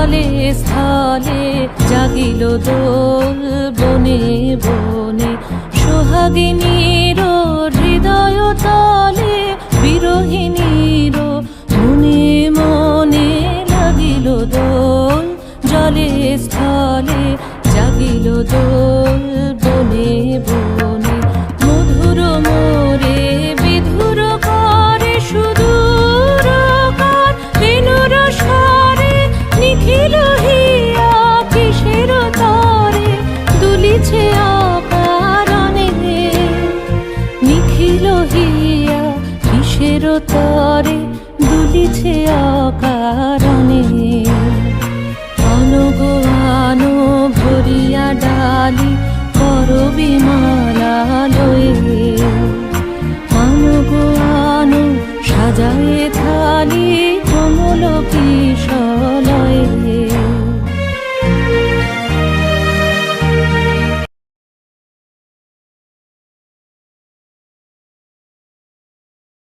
স্থলে স্থলে জাগিল দোল, বনে বনে সোহাগিনীর হৃদয় তলে, বিরহিণীর মনে মনে লাগিল দোল। জলে স্থলে জাগিল দোল, বনে বনে মধুর মোরে বিধুর করে সুদূর কার, বেণুর স্বরে নিখিল হিয়া কিসের তরে দুলিছে অকারণে, নিখিল হিয়া কিসের তরে দুলিছে অকারণে। আনো আনো ভরিয়া ডালি করবি মালা লয়ে, আনো আনো সাজায়ে থালি কমল কিশলয়ে।